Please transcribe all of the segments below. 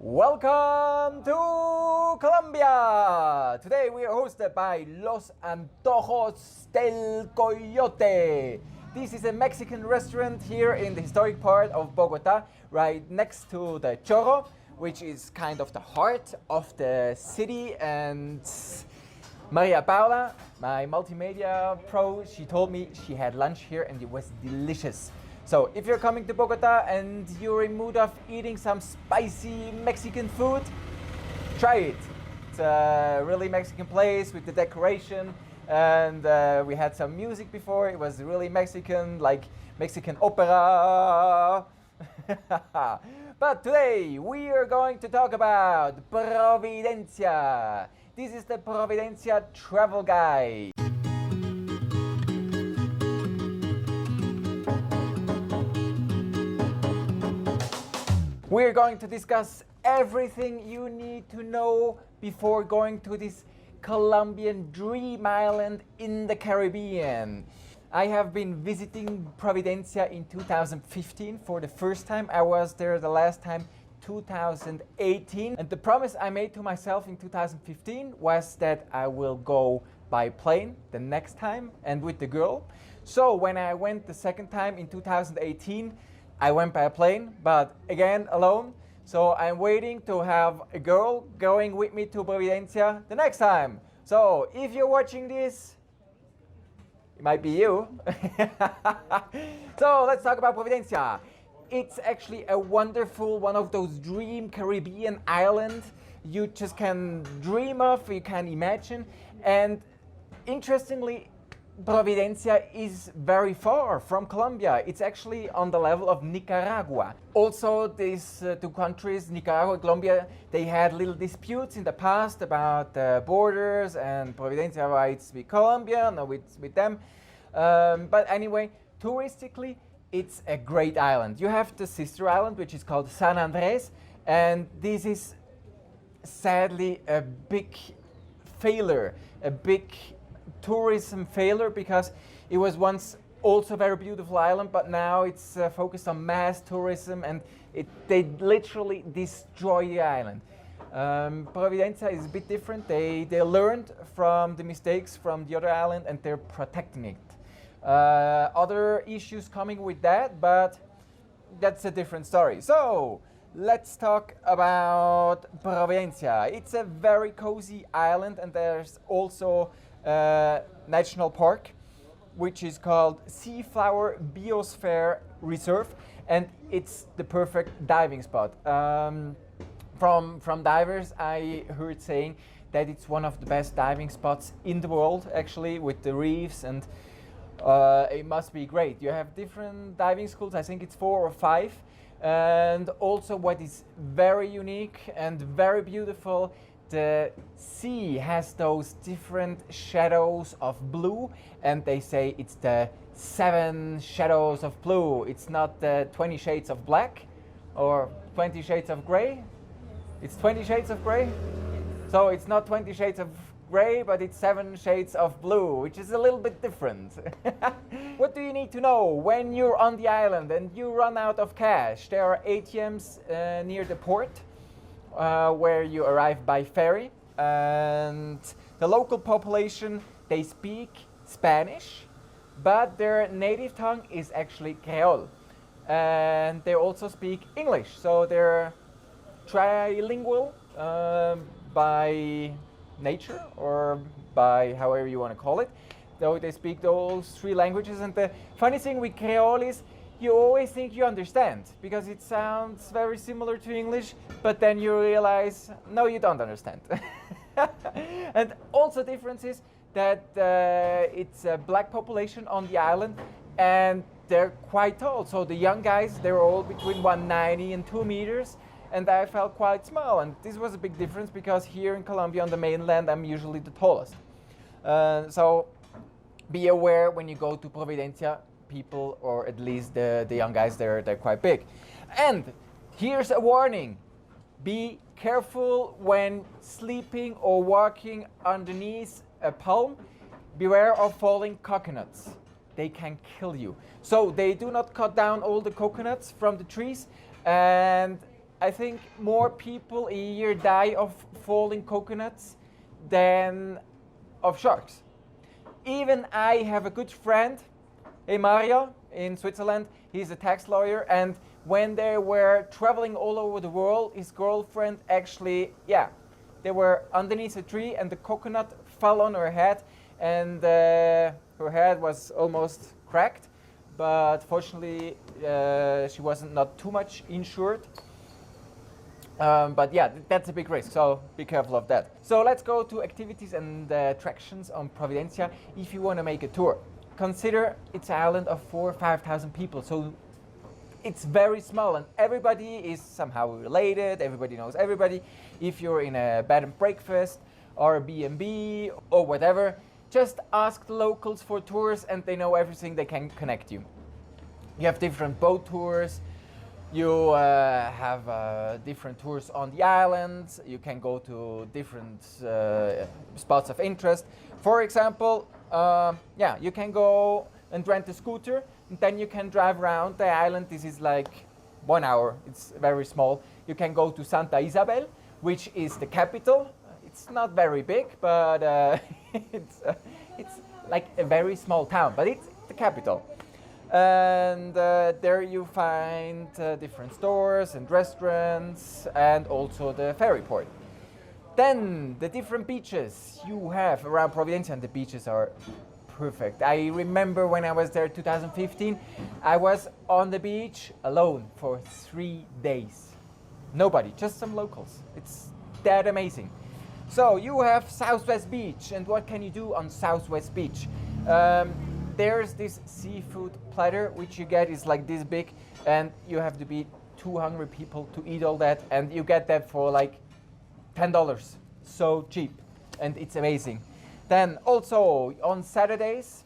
Welcome to Colombia! Today we are hosted by Los Antojos del Coyote. This is a Mexican restaurant here in the historic part of Bogota, right next to the Chorro, which is kind of the heart of the city. And Maria Paula, my multimedia pro, she told me she had lunch here and it was delicious. So if you're coming to Bogota and you're in mood of eating some spicy Mexican food, try it. It's a really Mexican place with the decoration, and we had some music before. It was really Mexican, like Mexican opera. But today we are going to talk about Providencia. This is the Providencia travel guide. We're going to discuss everything you need to know before going to this Colombian dream island in the Caribbean. I have been visiting Providencia in 2015 for the first time. I was there the last time 2018, and the promise I made to myself in 2015 was that I will go by plane the next time and with the girl. So when I went the second time in 2018, I went by a plane, but again alone. So I'm waiting to have a girl going with me to Providencia the next time. So if you're watching this, it might be you. So let's talk about Providencia. It's actually a wonderful, one of those dream Caribbean islands you just can dream of, you can imagine. And interestingly, Providencia is very far from Colombia. It's actually on the level of Nicaragua. Also, these two countries, Nicaragua and Colombia, they had little disputes in the past about borders, and Providencia rights with Colombia, no, with them. But anyway, touristically, it's a great island. You have the sister island, which is called San Andres, and this is sadly a big failure, a big tourism failure, because it was once also a very beautiful island, but now it's focused on mass tourism, and they literally destroy the island. Providencia is a bit different. They learned from the mistakes from the other island and they're protecting it. Other issues coming with that, but that's a different story. So let's talk about Providencia. It's a very cozy island, and there's also national park, which is called Seaflower Biosphere Reserve, and it's the perfect diving spot. From divers, I heard saying that it's one of the best diving spots in the world, actually, with the reefs, and it must be great. You have different diving schools, I think it's 4 or 5, and also what is very unique and very beautiful, the sea has those different shadows of blue, and they say it's the 7 shadows of blue. It's not the 20 shades of black or 20 shades of gray. It's 20 shades of gray. So it's not 20 shades of gray, but it's 7 shades of blue, which is a little bit different. What do you need to know when you're on the island and you run out of cash? There are ATMs near the port, where you arrive by ferry, and the local population, they speak Spanish, but their native tongue is actually Creole, and they also speak English, so they're trilingual by nature, or by however you want to call it. So they speak those 3 languages, and the funny thing with Creole is you always think you understand because it sounds very similar to English, but then you realize, no, you don't understand. And also difference is that it's a black population on the island, and they're quite tall. So the young guys, they're all between 190 and 2 meters, and I felt quite small. And this was a big difference because here in Colombia on the mainland, I'm usually the tallest. So be aware when you go to Providencia, people, or at least the young guys, they're quite big. And here's a warning: be careful when sleeping or walking underneath a palm. Beware of falling coconuts. They can kill you. So they do not cut down all the coconuts from the trees, and I think more people a year die of falling coconuts than of sharks. Even I have a good friend, Mario, in Switzerland. He's a tax lawyer, and when they were traveling all over the world, his girlfriend actually, they were underneath a tree and the coconut fell on her head, and her head was almost cracked, but fortunately she wasn't not too much insured. But yeah, that's a big risk, so be careful of that. So let's go to activities and attractions on Providencia. If you want to make a tour, consider it's an island of 4,000 or 5,000 people, so it's very small and everybody is somehow related, everybody knows everybody. If you're in a bed and breakfast or a B&B or whatever, just ask the locals for tours and they know everything, they can connect you. You have different boat tours, you have different tours on the islands, you can go to different spots of interest. For example, you can go and rent a scooter, and then you can drive around the island. This is like 1 hour, it's very small. You can go to Santa Isabel, which is the capital. It's not very big, but it's like a very small town, but it's the capital. And there you find different stores and restaurants, and also the ferry port. Then the different beaches you have around Providencia, and the beaches are perfect. I remember when I was there 2015, I was on the beach alone for 3 days. Nobody, just some locals. It's that amazing. So you have Southwest Beach, and what can you do on Southwest Beach? There's this seafood platter which you get is like this big, and you have to be 200 people to eat all that, and you get that for like $10. So cheap, and it's amazing. Then also on Saturdays,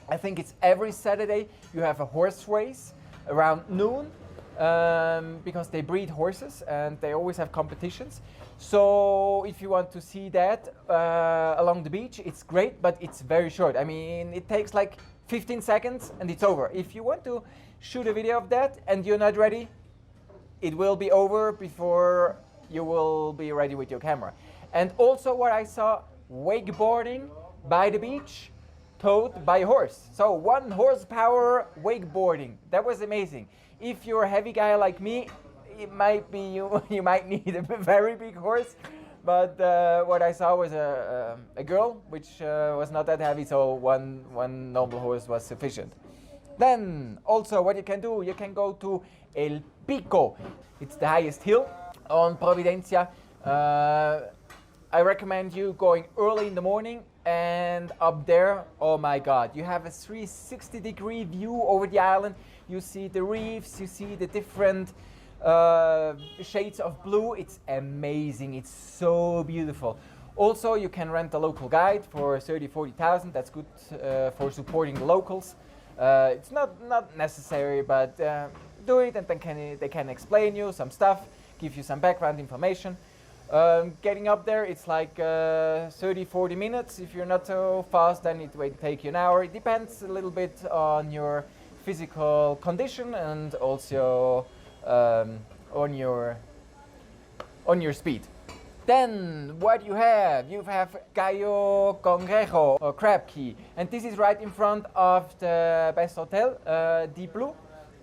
I think it's every Saturday, you have a horse race around noon, because they breed horses and they always have competitions. So if you want to see that along the beach, it's great, but it's very short. I mean, it takes like 15 seconds and it's over. If you want to shoot a video of that and you're not ready, it will be over before you will be ready with your camera. And also what I saw, wakeboarding by the beach, towed by a horse. So 1 horsepower wakeboarding. That was amazing. If you're a heavy guy like me, it might be you might need a very big horse. But what I saw was a girl, which was not that heavy, so one normal horse was sufficient. Then also what you can do, you can go to El Pico. It's the highest hill on Providencia. I recommend you going early in the morning, and up there, oh my God, you have a 360-degree view over the island. You see the reefs, you see the different shades of blue. It's amazing, it's so beautiful. Also, you can rent a local guide for 30,000-40,000. That's good for supporting the locals. It's not necessary, but do it, and then they can explain you some stuff, give you some background information. Getting up there, it's like 30-40 minutes. If you're not so fast, then it will take you an hour. It depends a little bit on your physical condition and also on your speed. Then what you have Gallo Congrejo or Crab Key, and this is right in front of the best hotel, Deep Blue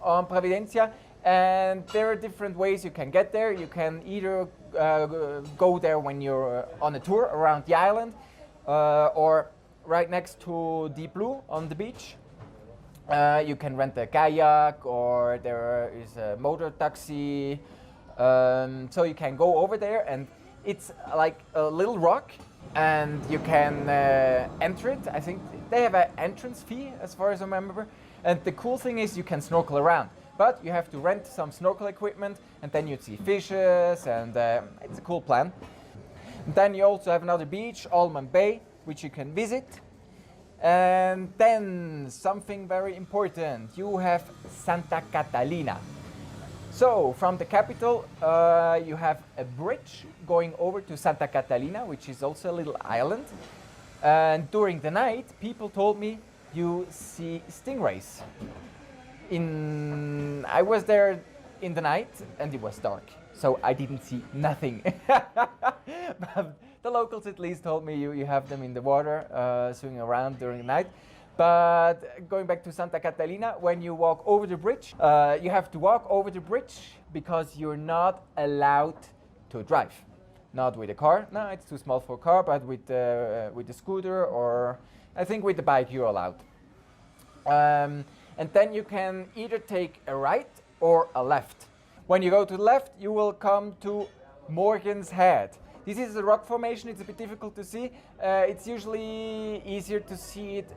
on Providencia. And there are different ways you can get there. You can either go there when you're on a tour around the island, or right next to Deep Blue on the beach. You can rent a kayak, or there is a motor taxi. So you can go over there, and it's like a little rock, and you can enter it. I think they have an entrance fee, as far as I remember. And the cool thing is you can snorkel around. But you have to rent some snorkel equipment, and then you'd see fishes, and it's a cool plan. And then you also have another beach, Almond Bay, which you can visit. And then something very important, you have Santa Catalina. So from the capital, you have a bridge going over to Santa Catalina, which is also a little island. And during the night, people told me you see stingrays. I was there in the night and it was dark, so I didn't see nothing. But the locals at least told me you have them in the water, swimming around during the night. But going back to Santa Catalina, when you walk over the bridge, you have to walk over the bridge because you're not allowed to drive. Not with a car, no, it's too small for a car, but with the scooter, or I think with the bike you're allowed. And then you can either take a right or a left. When you go to the left, you will come to Morgan's Head. This is a rock formation, it's a bit difficult to see. It's usually easier to see it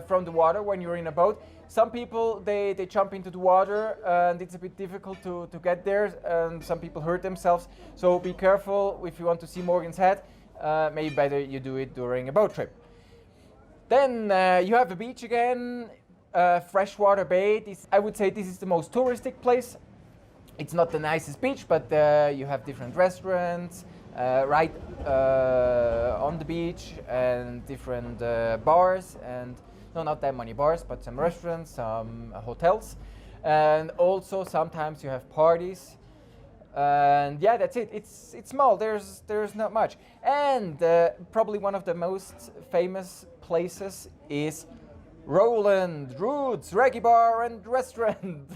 from the water when you're in a boat. Some people, they jump into the water and it's a bit difficult to get there, and some people hurt themselves. So be careful if you want to see Morgan's Head. Maybe better you do it during a boat trip. Then you have the beach again, freshwater bay. I would say this is the most touristic place. It's not the nicest beach, but you have different restaurants right on the beach, and different bars, and no, not that many bars, but some restaurants, some hotels, and also sometimes you have parties. And yeah, that's it. It's small. There's not much. And probably one of the most famous places is Roland Roots Reggae Bar and Restaurant.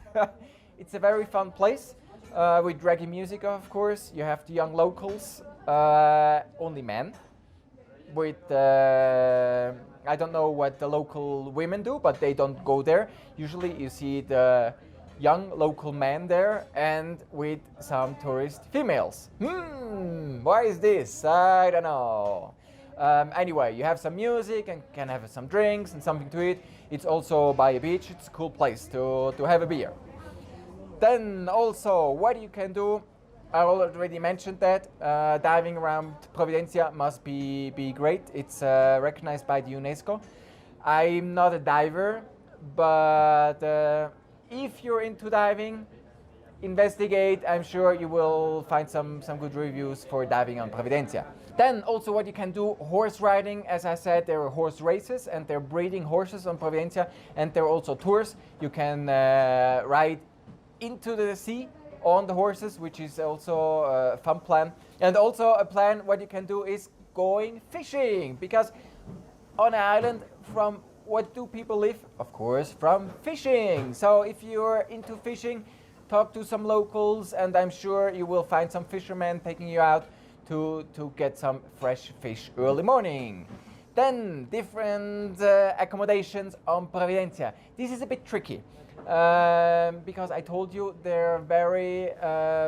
It's a very fun place with reggae music, of course. You have the young locals, only men. With I don't know what the local women do, but they don't go there. Usually you see the young local men there, and with some tourist females. Why is this? I don't know. Anyway, you have some music and can have some drinks and something to eat. It's also by a beach. It's a cool place to have a beer. Then also, what you can do, I already mentioned that diving around Providencia must be great. It's recognized by the UNESCO. I'm not a diver, but if you're into diving, investigate. I'm sure you will find some good reviews for diving on Providencia. Then also what you can do, horse riding. As I said, there are horse races and they're breeding horses on Providencia, and there are also tours. You can ride into the sea on the horses, which is also a fun plan. And also a plan, what you can do is going fishing, because on an island, from what do people live? Of course, from fishing. So if you're into fishing, talk to some locals, and I'm sure you will find some fishermen taking you out to get some fresh fish early morning. Then different accommodations on Providencia. This is a bit tricky. Because I told you they're very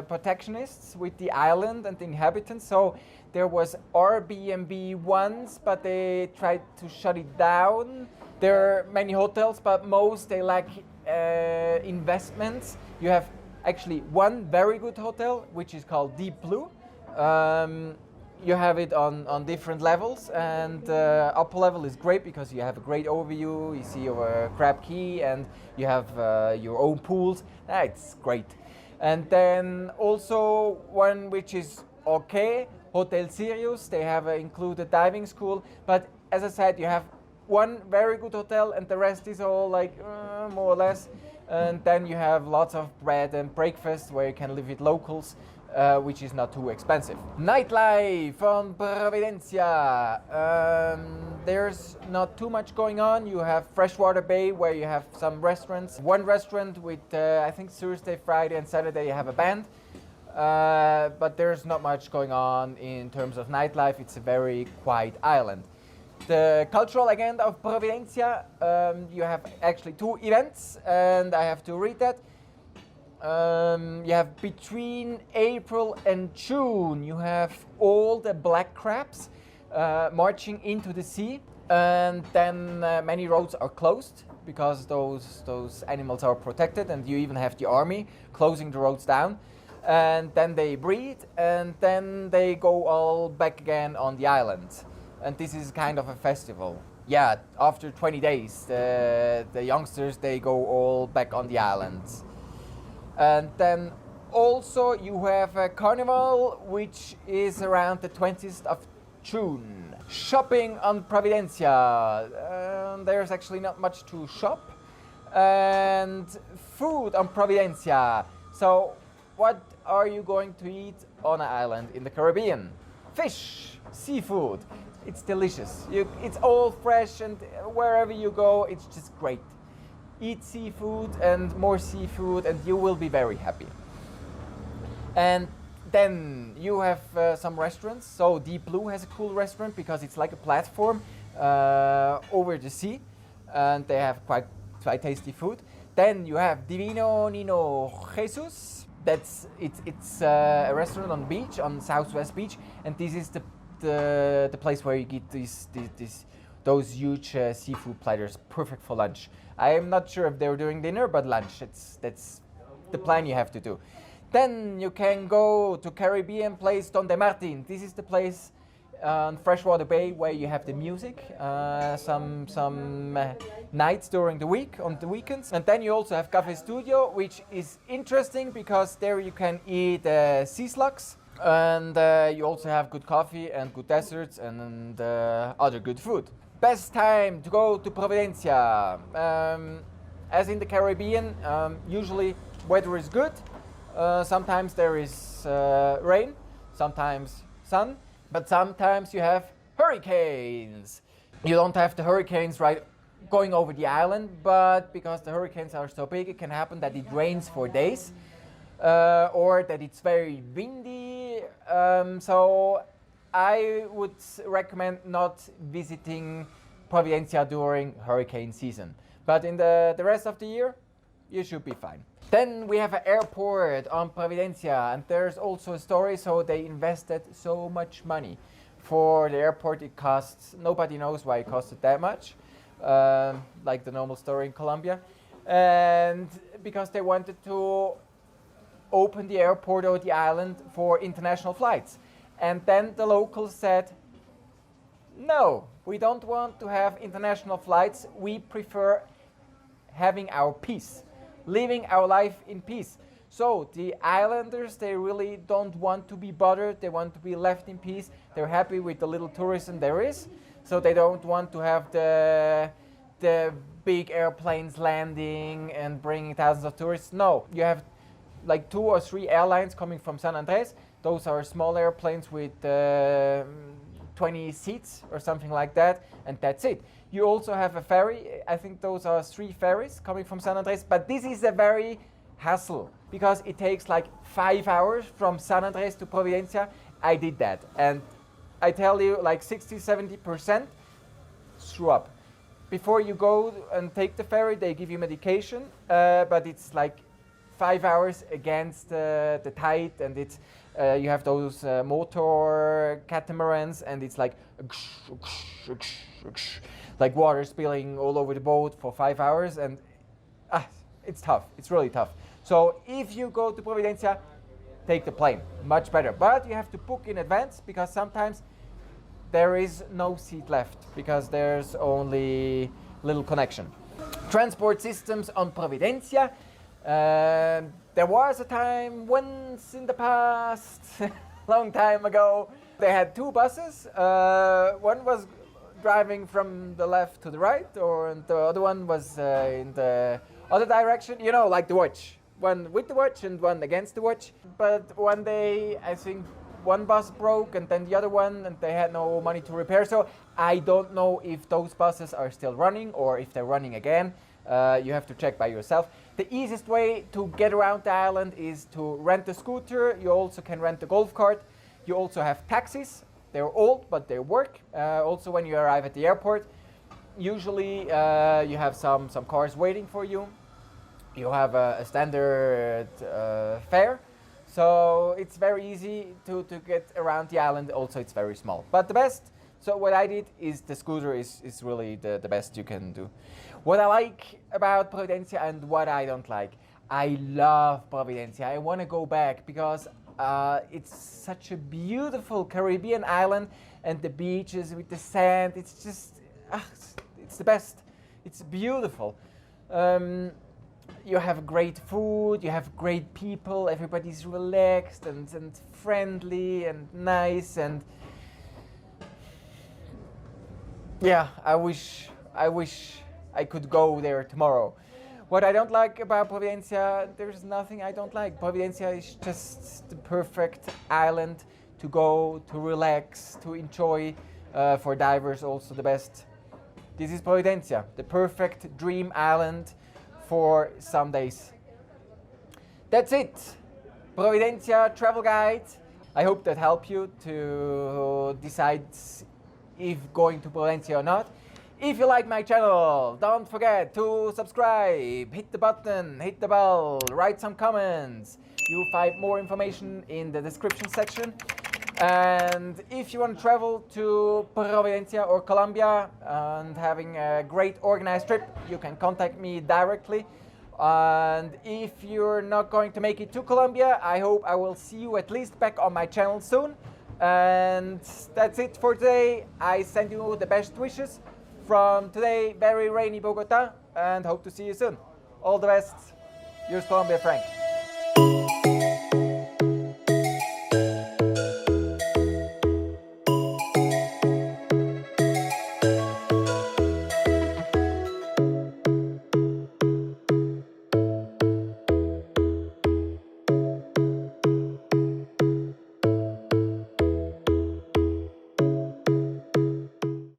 protectionists with the island and the inhabitants. So there was Airbnb once, but they tried to shut it down. There are many hotels, but most they lack investments. You have actually one very good hotel, which is called Deep Blue. You have it on different levels, and upper level is great because you have a great overview. You see over Crab Key, and you have your own pools. It's great. And then also one which is okay, Hotel Sirius. They have an included diving school, but as I said, you have one very good hotel, and the rest is all like more or less. And then you have lots of bread and breakfast where you can live with locals. Which is not too expensive. Nightlife on Providencia. There's not too much going on. You have Freshwater Bay where you have some restaurants. One restaurant with, I think Thursday, Friday and Saturday you have a band. But there's not much going on in terms of nightlife. It's a very quiet island. The cultural agenda of Providencia, you have actually two events, and I have to read that. You have between April and June, you have all the black crabs marching into the sea, and then many roads are closed because those animals are protected, and you even have the army closing the roads down. And then they breed, and then they go all back again on the island. And this is kind of a festival. Yeah, after 20 days, the youngsters, they go all back on the islands. And then also you have a carnival, which is around the 20th of June. Shopping on Providencia. There's actually not much to shop. And food on Providencia. So what are you going to eat on an island in the Caribbean? Fish, seafood. It's delicious. It's all fresh, and wherever you go, it's just great. Eat seafood and more seafood, and you will be very happy. And then you have some restaurants. So Deep Blue has a cool restaurant because it's like a platform over the sea, and they have quite tasty food. Then you have Divino Nino Jesus. It's a restaurant on the beach, on Southwest Beach, and this is the place where you get those huge seafood platters, perfect for lunch. I am not sure if they're doing dinner, but lunch. That's the plan you have to do. Then you can go to Caribbean place Donde Martin. This is the place on Freshwater Bay where you have the music, some nights during the week, on the weekends. And then you also have Cafe Studio, which is interesting because there you can eat sea slugs, and you also have good coffee and good desserts and other good food. Best time to go to Providencia. As in the Caribbean, usually weather is good. Sometimes there is rain, sometimes sun, but sometimes you have hurricanes. You don't have the hurricanes right going over the island, but because the hurricanes are so big, it can happen that it rains for days, or that it's very windy. So I would recommend not visiting Providencia during hurricane season. But in the rest of the year, you should be fine. Then we have an airport on Providencia, and there's also a story. So they invested so much money for the airport. It costs, nobody knows why it costed that much, like the normal story in Colombia. And because they wanted to open the airport or the island for international flights. And then the locals said, no, we don't want to have international flights. We prefer having our peace, living our life in peace. So the islanders, they really don't want to be bothered. They want to be left in peace. They're happy with the little tourism there is. So they don't want to have the big airplanes landing and bringing thousands of tourists. No, you have like 2 or 3 airlines coming from San Andres. Those are small airplanes with 20 seats or something like that, and that's it. You also have a ferry. I think those are 3 ferries coming from San Andres, but this is a very hassle because it takes like 5 hours from San Andres to Providencia. I did that, and I tell you, like 60-70% screw up. Before you go and take the ferry, they give you medication, but it's like 5 hours against the tide, and it's you have those motor catamarans, and it's like water spilling all over the boat for 5 hours, and it's tough. It's really tough. So if you go to Providencia, take the plane, much better. But you have to book in advance because sometimes there is no seat left because there's only little connection. Transport systems on Providencia. There was a time once in the past, long time ago, they had 2 buses. One was driving from the left to the right, or the other one was in the other direction, you know, like the watch. One with the watch and one against the watch. But one day, I think one bus broke and then the other one, and they had no money to repair. So I don't know if those buses are still running or if they're running again. You have to check by yourself. The easiest way to get around the island is to rent a scooter. You also can rent a golf cart. You also have taxis. They're old, but they work. Also, when you arrive at the airport, usually you have some cars waiting for you. You have a standard fare. So it's very easy to get around the island. Also, it's very small. But the best, so what I did is the scooter is really the best you can do. What I like about Providencia and what I don't like. I love Providencia. I want to go back because it's such a beautiful Caribbean island, and the beaches with the sand, it's just, it's the best. It's beautiful. You have great food, you have great people, everybody's relaxed and friendly and nice, and yeah, I wish I could go there tomorrow. What I don't like about Providencia, there's nothing I don't like. Providencia is just the perfect island to go, to relax, to enjoy. For divers, also the best. This is Providencia, the perfect dream island for some days. That's it. Providencia travel guide. I hope that helped you to decide if going to Providencia or not. If you like my channel, don't forget to subscribe, hit the button, hit the bell, write some comments. You'll find more information in the description section. And if you want to travel to Providencia or Colombia and having a great organized trip, you can contact me directly. And if you're not going to make it to Colombia, I hope I will see you at least back on my channel soon. And that's it for today. I send you the best wishes from today, very rainy Bogota, and hope to see you soon. All the best. Yours, Colombiafrank.